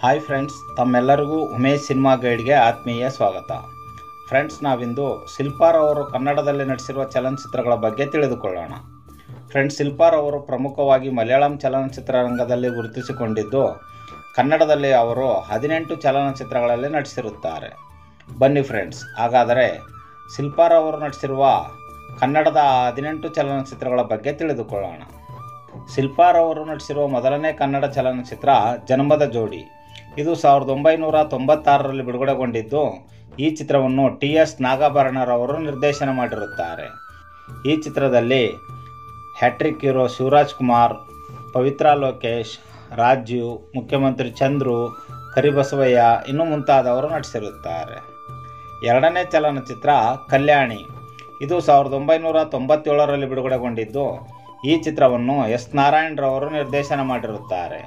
Hi friends, ತಮ್ಮೆಲ್ಲರಿಗೂ Umesh cinema ಗೈಡ್ಗೆ ಆತ್ಮೀಯ ಸ್ವಾಗತ. ಫ್ರೆಂಡ್ಸ್, ನಾವಿಂದು ಶಿಲ್ಪಾರ್ ಅವರು ಕನ್ನಡದಲ್ಲಿ ನಟಿಸಿರುವ ಚಲನಚಿತ್ರಗಳ ಬಗ್ಗೆ ತಿಳಿದುಕೊಳ್ಳೋಣ. ಫ್ರೆಂಡ್ಸ್, ಶಿಲ್ಪಾರ್ ಅವರು ಪ್ರಮುಖವಾಗಿ ಮಲಯಾಳಂ ಚಲನಚಿತ್ರರಂಗದಲ್ಲಿ ಗುರುತಿಸಿಕೊಂಡಿದ್ದು, ಕನ್ನಡದಲ್ಲಿ ಅವರು 18 ಚಲನಚಿತ್ರಗಳಲ್ಲಿ ನಟಿಸಿರುತ್ತಾರೆ. ಬನ್ನಿ ಫ್ರೆಂಡ್ಸ್, ಹಾಗಾದರೆ ಶಿಲ್ಪಾರ್ ಅವರು ನಟಿಸಿರುವ ಕನ್ನಡದ 18 ಚಲನಚಿತ್ರಗಳ ಬಗ್ಗೆ ತಿಳಿದುಕೊಳ್ಳೋಣ. ಶಿಲ್ಪಾರ್ ಅವರು ನಟಿಸಿರುವ ಮೊದಲನೇ ಕನ್ನಡ ಚಲನಚಿತ್ರ ಜನ್ಮದ ಜೋಡಿ. ಇದು 1996ರಲ್ಲಿ ಬಿಡುಗಡೆಗೊಂಡಿದ್ದು, ಈ ಚಿತ್ರವನ್ನು ಟಿ.ಎಸ್. ನಾಗಾಭರಣರವರು ನಿರ್ದೇಶನ ಮಾಡಿರುತ್ತಾರೆ. ಈ ಚಿತ್ರದಲ್ಲಿ ಹ್ಯಾಟ್ರಿಕ್ ಹೀರೋ ಶಿವರಾಜ್ ಕುಮಾರ್, ಪವಿತ್ರಾ ಲೋಕೇಶ್, ರಾಜೀವ್, ಮುಖ್ಯಮಂತ್ರಿ ಚಂದ್ರು, ಕರಿಬಸವಯ್ಯ ಇನ್ನೂ ಮುಂತಾದವರು ನಟಿಸಿರುತ್ತಾರೆ. ಎರಡನೇ ಚಲನಚಿತ್ರ ಕಲ್ಯಾಣಿ. ಇದು 1997ರಲ್ಲಿ ಬಿಡುಗಡೆಗೊಂಡಿದ್ದು, ಈ ಚಿತ್ರವನ್ನು ಎಸ್. ನಾರಾಯಣರವರು ನಿರ್ದೇಶನ ಮಾಡಿರುತ್ತಾರೆ.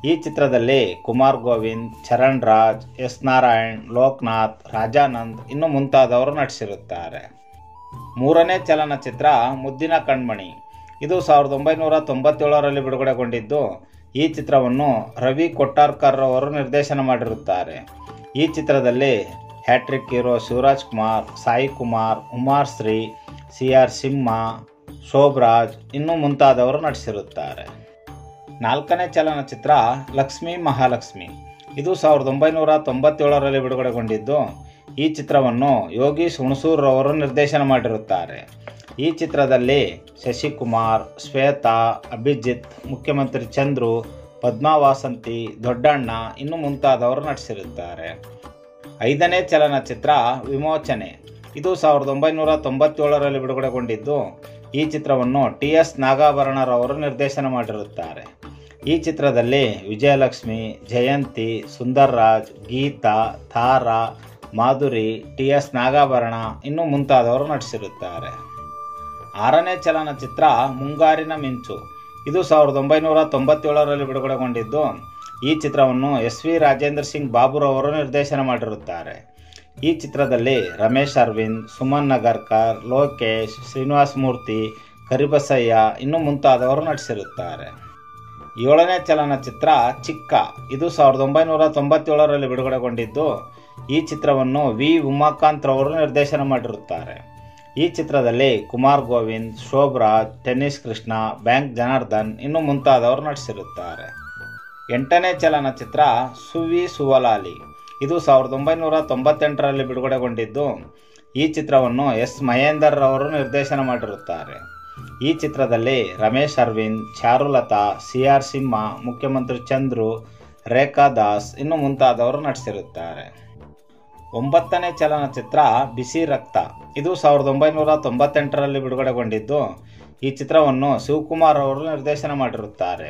ಈ ಚಿತ್ರದಲ್ಲಿ ಕುಮಾರ್ ಗೋವಿಂದ್, ಚರಣ್ ರಾಜ್, ಎಸ್. ನಾರಾಯಣ್, ಲೋಕನಾಥ್, ರಾಜಾನಂದ್ ಇನ್ನೂ ಮುಂತಾದವರು ನಟಿಸಿರುತ್ತಾರೆ. ಮೂರನೇ ಚಲನಚಿತ್ರ ಮುದ್ದಿನ ಕಣ್ಮಣಿ. ಇದು 1997ರಲ್ಲಿ ಬಿಡುಗಡೆಗೊಂಡಿದ್ದು, ಈ ಚಿತ್ರವನ್ನು ರವಿ ಕೊಟ್ಟಾರ್ಕರ್ ಅವರು ನಿರ್ದೇಶನ ಮಾಡಿರುತ್ತಾರೆ. ಈ ಚಿತ್ರದಲ್ಲಿ ಹ್ಯಾಟ್ರಿಕ್ ಹೀರೋ ಶಿವರಾಜ್ ಕುಮಾರ್, ಸಾಯಿ ಕುಮಾರ್, ಉಮಾರ್ ಶ್ರೀ, ಸಿ.ಆರ್. ಸಿಂಹ, ಶೋಭರಾಜ್ ಇನ್ನೂ ಮುಂತಾದವರು ನಟಿಸಿರುತ್ತಾರೆ. ನಾಲ್ಕನೇ ಚಲನಚಿತ್ರ ಲಕ್ಷ್ಮೀ ಮಹಾಲಕ್ಷ್ಮಿ. ಇದು 1997ರಲ್ಲಿ ಬಿಡುಗಡೆಗೊಂಡಿದ್ದು, ಈ ಚಿತ್ರವನ್ನು ಯೋಗೀಶ್ ಹುಣಸೂರ್ರವರು ನಿರ್ದೇಶನ ಮಾಡಿರುತ್ತಾರೆ. ಈ ಚಿತ್ರದಲ್ಲಿ ಶಶಿಕುಮಾರ್, ಶ್ವೇತಾ, ಅಭಿಜಿತ್, ಮುಖ್ಯಮಂತ್ರಿ ಚಂದ್ರು, ಪದ್ಮಾ ವಾಸಂತಿ, ದೊಡ್ಡಣ್ಣ ಇನ್ನೂ ಮುಂತಾದವರು ನಟಿಸಿರುತ್ತಾರೆ. ಐದನೇ ಚಲನಚಿತ್ರ ವಿಮೋಚನೆ. ಇದು 1997ರಲ್ಲಿ ಬಿಡುಗಡೆಗೊಂಡಿದ್ದು, ಈ ಚಿತ್ರವನ್ನು ಟಿ.ಎಸ್. ನಾಗಾಭರಣರವರು ನಿರ್ದೇಶನ ಮಾಡಿರುತ್ತಾರೆ. ಈ ಚಿತ್ರದಲ್ಲಿ ವಿಜಯಲಕ್ಷ್ಮಿ, ಜಯಂತಿ, ಸುಂದರ್ ರಾಜ್, ಗೀತಾ, ತಾರಾ, ಮಾಧುರಿ, ಟಿ.ಎಸ್. ನಾಗಾಭರಣ ಇನ್ನೂ ಮುಂತಾದವರು ನಟಿಸಿರುತ್ತಾರೆ. ಆರನೇ ಚಲನಚಿತ್ರ ಮುಂಗಾರಿನ ಮಿಂಚು. ಇದು 1997ರಲ್ಲಿ ಬಿಡುಗಡೆಗೊಂಡಿದ್ದು, ಈ ಚಿತ್ರವನ್ನು ಎಸ್. ವಿ. ರಾಜೇಂದ್ರ ಸಿಂಗ್ ಬಾಬುರವರು ನಿರ್ದೇಶನ ಮಾಡಿರುತ್ತಾರೆ. ಈ ಚಿತ್ರದಲ್ಲಿ ರಮೇಶ್ ಅರವಿಂದ್, ಸುಮನ್ ನಗರ್ಕರ್, ಲೋಕೇಶ್, ಶ್ರೀನಿವಾಸ ಮೂರ್ತಿ, ಕರಿಬಸಯ್ಯ ಇನ್ನೂ ಮುಂತಾದವರು ನಟಿಸಿರುತ್ತಾರೆ. ಏಳನೇ ಚಲನಚಿತ್ರ ಚಿಕ್ಕ. ಇದು 1997ರಲ್ಲಿ ಬಿಡುಗಡೆಗೊಂಡಿದ್ದು, ಈ ಚಿತ್ರವನ್ನು ವಿ. ಉಮಾಕಾಂತ್ ರವರು ನಿರ್ದೇಶನ ಮಾಡಿರುತ್ತಾರೆ. ಈ ಚಿತ್ರದಲ್ಲಿ ಕುಮಾರ್ ಗೋವಿಂದ್, ಶೋಭರಾಜ್, ಟೆನ್ನಿಸ್ ಕೃಷ್ಣ, ಬ್ಯಾಂಕ್ ಜನಾರ್ದನ್ ಇನ್ನೂ ಮುಂತಾದವರು ನಟಿಸಿರುತ್ತಾರೆ. ಎಂಟನೇ ಚಲನಚಿತ್ರ ಸುವಿ ಸುವಲಾಲಿ. ಇದು 1998ರಲ್ಲಿ ಬಿಡುಗಡೆಗೊಂಡಿದ್ದು, ಈ ಚಿತ್ರವನ್ನು ಎಸ್. ಮಹೇಂದರ್ ರವರು ನಿರ್ದೇಶನ ಮಾಡಿರುತ್ತಾರೆ. ಈ ಚಿತ್ರದಲ್ಲಿ ರಮೇಶ್ ಅರವಿಂದ್, ಚಾರುಲತಾ, ಸಿ.ಆರ್. ಸಿಂಹ, ಮುಖ್ಯಮಂತ್ರಿ ಚಂದ್ರು, ರೇಖಾ ದಾಸ್ ಇನ್ನೂ ಮುಂತಾದವರು ನಟಿಸಿರುತ್ತಾರೆ. ಒಂಬತ್ತನೇ ಚಲನಚಿತ್ರ ಬಿಸಿ ರಕ್ತ. ಇದು 1998ರಲ್ಲಿ ಬಿಡುಗಡೆಗೊಂಡಿದ್ದು, ಈ ಚಿತ್ರವನ್ನು ಶಿವಕುಮಾರ್ ಅವರು ನಿರ್ದೇಶನ ಮಾಡಿರುತ್ತಾರೆ.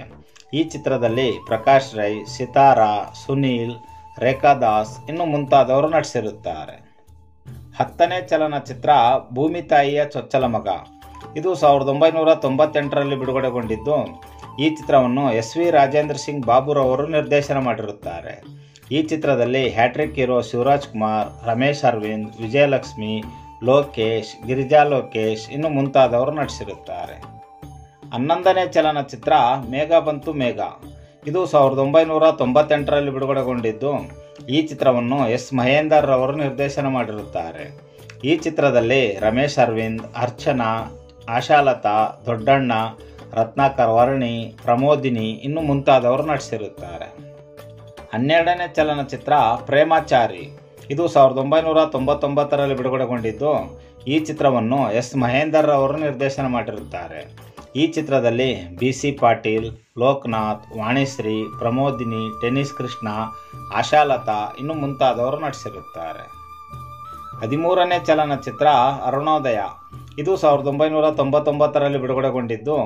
ಈ ಚಿತ್ರದಲ್ಲಿ ಪ್ರಕಾಶ್ ರೈ, ಸಿತಾರಾ, ಸುನೀಲ್, ರೇಖಾ ದಾಸ್ ಇನ್ನೂ ಮುಂತಾದವರು ನಟಿಸಿರುತ್ತಾರೆ. ಹತ್ತನೇ ಚಲನಚಿತ್ರ ಭೂಮಿ ತಾಯಿಯ ಚೊಚ್ಚಲ ಮಗ. ಇದು 1998ರಲ್ಲಿ ಬಿಡುಗಡೆಗೊಂಡಿದ್ದು, ಈ ಚಿತ್ರವನ್ನು ಎಸ್. ವಿ. ರಾಜೇಂದ್ರ ಸಿಂಗ್ ಬಾಬುರವರು ನಿರ್ದೇಶನ ಮಾಡಿರುತ್ತಾರೆ. ಈ ಚಿತ್ರದಲ್ಲಿ ಹ್ಯಾಟ್ರಿಕ್ ಹೀರೋ ಶಿವರಾಜ್ ಕುಮಾರ್, ರಮೇಶ್ ಅರವಿಂದ್, ವಿಜಯಲಕ್ಷ್ಮಿ, ಲೋಕೇಶ್, ಗಿರಿಜಾ ಲೋಕೇಶ್ ಇನ್ನೂ ಮುಂತಾದವರು ನಟಿಸಿರುತ್ತಾರೆ. 11ನೇ ಚಲನಚಿತ್ರ ಮೇಘ ಬಂತು ಮೇಘ. ಇದು 1998ರಲ್ಲಿ ಬಿಡುಗಡೆಗೊಂಡಿದ್ದು, ಈ ಚಿತ್ರವನ್ನು ಎಸ್. ಮಹೇಂದರ್ ರವರು ನಿರ್ದೇಶನ ಮಾಡಿರುತ್ತಾರೆ. ಈ ಚಿತ್ರದಲ್ಲಿ ರಮೇಶ್ ಅರವಿಂದ್, ಅರ್ಚನಾ, ಆಶಾಲತಾ, ದೊಡ್ಡಣ್ಣ, ರತ್ನಾಕರ್ ವರ್ಣಿ, ಪ್ರಮೋದಿನಿ ಇನ್ನೂ ಮುಂತಾದವರು ನಟಿಸಿರುತ್ತಾರೆ. 12ನೇ ಚಲನಚಿತ್ರ ಪ್ರೇಮಾಚಾರಿ. ಇದು 1999ರಲ್ಲಿ ಬಿಡುಗಡೆಗೊಂಡಿದ್ದು, ಈ ಚಿತ್ರವನ್ನು ಎಸ್. ಮಹೇಂದರ್ ಅವರು ನಿರ್ದೇಶನ ಮಾಡಿರುತ್ತಾರೆ. ಈ ಚಿತ್ರದಲ್ಲಿ ಬಿ.ಸಿ. ಪಾಟೀಲ್, ಲೋಕನಾಥ್, ವಾಣಿಶ್ರೀ, ಪ್ರಮೋದಿನಿ, ಟೆನ್ನಿಸ್ ಕೃಷ್ಣ, ಆಶಾಲತಾ ಇನ್ನೂ ಮುಂತಾದವರು ನಟಿಸಿರುತ್ತಾರೆ. 13ನೇ ಚಲನಚಿತ್ರ ಅರುಣೋದಯ. ಇದು 1999ರಲ್ಲಿ ಬಿಡುಗಡೆಗೊಂಡಿದ್ದು,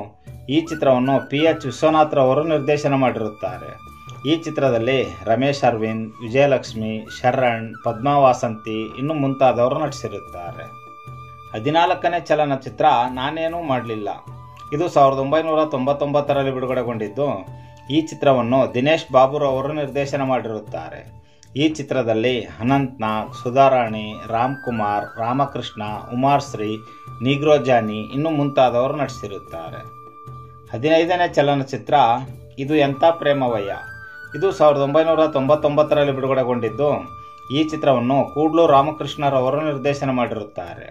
ಈ ಚಿತ್ರವನ್ನು ಪಿ.ಎಚ್. ವಿಶ್ವನಾಥ್ ರವರು ನಿರ್ದೇಶನ ಮಾಡಿರುತ್ತಾರೆ. ಈ ಚಿತ್ರದಲ್ಲಿ ರಮೇಶ್ ಅರವಿಂದ್, ವಿಜಯಲಕ್ಷ್ಮಿ, ಶರಣ್, ಪದ್ಮಾ ವಾಸಂತಿ ಇನ್ನೂ ಮುಂತಾದವರು ನಟಿಸಿರುತ್ತಾರೆ. 14ನೇ ಚಲನಚಿತ್ರ ನಾನೇನೂ ಮಾಡಲಿಲ್ಲ. ಇದು 1999ರಲ್ಲಿ ಬಿಡುಗಡೆಗೊಂಡಿದ್ದು, ಈ ಚಿತ್ರವನ್ನು ದಿನೇಶ್ ಬಾಬುರವರು ನಿರ್ದೇಶನ ಮಾಡಿರುತ್ತಾರೆ. ಈ ಚಿತ್ರದಲ್ಲಿ ಅನಂತ್ ನಾಗ್, ಸುಧಾರಾಣಿ, ರಾಮ್ ಕುಮಾರ್, ರಾಮಕೃಷ್ಣ, ಉಮಾರ್ ಶ್ರೀ, ನೀಗ್ರೋ ಜಾನಿ ಇನ್ನೂ ಮುಂತಾದವರು ನಟಿಸಿರುತ್ತಾರೆ. 15ನೇ ಚಲನಚಿತ್ರ ಇದು ಎಂಥ ಪ್ರೇಮವಯ್ಯ. ಇದು 1999ರಲ್ಲಿ ಬಿಡುಗಡೆಗೊಂಡಿದ್ದು, ಈ ಚಿತ್ರವನ್ನು ಕೂಡ್ಲು ರಾಮಕೃಷ್ಣರವರು ನಿರ್ದೇಶನ ಮಾಡಿರುತ್ತಾರೆ.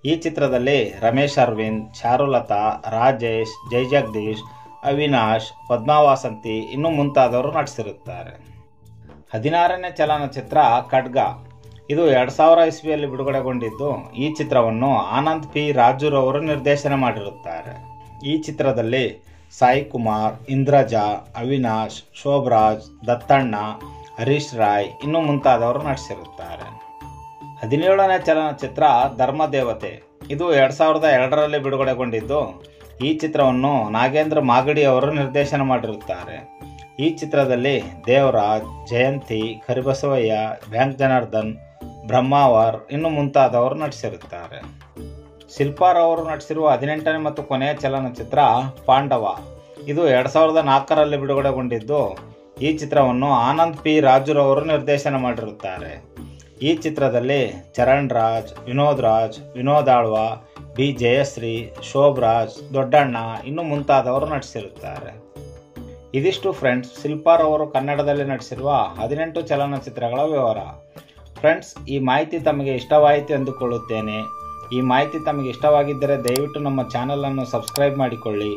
ಈ ಚಿತ್ರದಲ್ಲಿ ರಮೇಶ್ ಅರವಿಂದ್, ಚಾರುಲತಾ, ರಾಜೇಶ್, ಜಯಜಗದೀಶ್, ಅವಿನಾಶ್, ಪದ್ಮಾವಾಸಂತಿ ಇನ್ನೂ ಮುಂತಾದವರು ನಟಿಸಿರುತ್ತಾರೆ. 16ನೇ ಚಲನಚಿತ್ರ ಖಡ್ಗ. ಇದು 2000 ಇಸ್ವಿಯಲ್ಲಿ ಬಿಡುಗಡೆಗೊಂಡಿದ್ದು, ಈ ಚಿತ್ರವನ್ನು ಆನಂದ್ ಪಿ ರಾಜುರವರು ನಿರ್ದೇಶನ ಮಾಡಿರುತ್ತಾರೆ. ಈ ಚಿತ್ರದಲ್ಲಿ ಸಾಯಿ ಕುಮಾರ್, ಇಂದ್ರಜಾ, ಅವಿನಾಶ್, ಶೋಭರಾಜ್, ದತ್ತಣ್ಣ, ಹರೀಶ್ ರಾಯ್ ಇನ್ನೂ ಮುಂತಾದವರು ನಟಿಸಿರುತ್ತಾರೆ. 17ನೇ ಚಲನಚಿತ್ರ ಧರ್ಮದೇವತೆ. ಇದು 2002ರಲ್ಲಿ ಬಿಡುಗಡೆಗೊಂಡಿದ್ದು, ಈ ಚಿತ್ರವನ್ನು ನಾಗೇಂದ್ರ ಮಾಗಡಿ ಅವರು ನಿರ್ದೇಶನ ಮಾಡಿರುತ್ತಾರೆ. ಈ ಚಿತ್ರದಲ್ಲಿ ದೇವರಾಜ್, ಜಯಂತಿ, ಕರಿಬಸವಯ್ಯ, ಬ್ಯಾಂಕ್ ಜನಾರ್ದನ್, ಬ್ರಹ್ಮಾವರ್ ಇನ್ನೂ ಮುಂತಾದವರು ನಟಿಸಿರುತ್ತಾರೆ. ಶಿಲ್ಪಾರವರು ನಟಿಸಿರುವ 18ನೇ ಮತ್ತು ಕೊನೆಯ ಚಲನಚಿತ್ರ ಪಾಂಡವ. ಇದು 2004ರಲ್ಲಿ ಬಿಡುಗಡೆಗೊಂಡಿದ್ದು, ಈ ಚಿತ್ರವನ್ನು ಆನಂದ್ ಪಿ ರಾಜುರವರು ನಿರ್ದೇಶನ ಮಾಡಿರುತ್ತಾರೆ. ಈ ಚಿತ್ರದಲ್ಲಿ ಚರಣ್ ರಾಜ್, ವಿನೋದ್ ರಾಜ್, ವಿನೋದ್ ಆಳ್ವ, ಬಿ ಜಯಶ್ರೀ, ಶೋಭರಾಜ್, ದೊಡ್ಡಣ್ಣ ಇನ್ನೂ ಮುಂತಾದವರು ನಟಿಸಿರುತ್ತಾರೆ. ಇದಿಷ್ಟು ಫ್ರೆಂಡ್ಸ್, ಶಿಲ್ಪಾರವರು ಕನ್ನಡದಲ್ಲಿ ನಟಿಸಿರುವ 18 ಚಲನಚಿತ್ರಗಳ ವಿವರ. ಫ್ರೆಂಡ್ಸ್, ಈ ಮಾಹಿತಿ ತಮಗೆ ಇಷ್ಟವಾಯಿತು ಎಂದುಕೊಳ್ಳುತ್ತೇನೆ. ಈ ಮಾಹಿತಿ ತಮಗೆ ಇಷ್ಟವಾಗಿದ್ದರೆ ದಯವಿಟ್ಟು ನಮ್ಮ ಚಾನಲನ್ನು ಸಬ್ಸ್ಕ್ರೈಬ್ ಮಾಡಿಕೊಳ್ಳಿ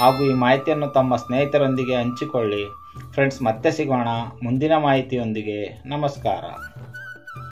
ಹಾಗೂ ಈ ಮಾಹಿತಿಯನ್ನು ತಮ್ಮ ಸ್ನೇಹಿತರೊಂದಿಗೆ ಹಂಚಿಕೊಳ್ಳಿ. ಫ್ರೆಂಡ್ಸ್, ಮತ್ತೆ ಸಿಗೋಣ ಮುಂದಿನ ಮಾಹಿತಿಯೊಂದಿಗೆ. ನಮಸ್ಕಾರ.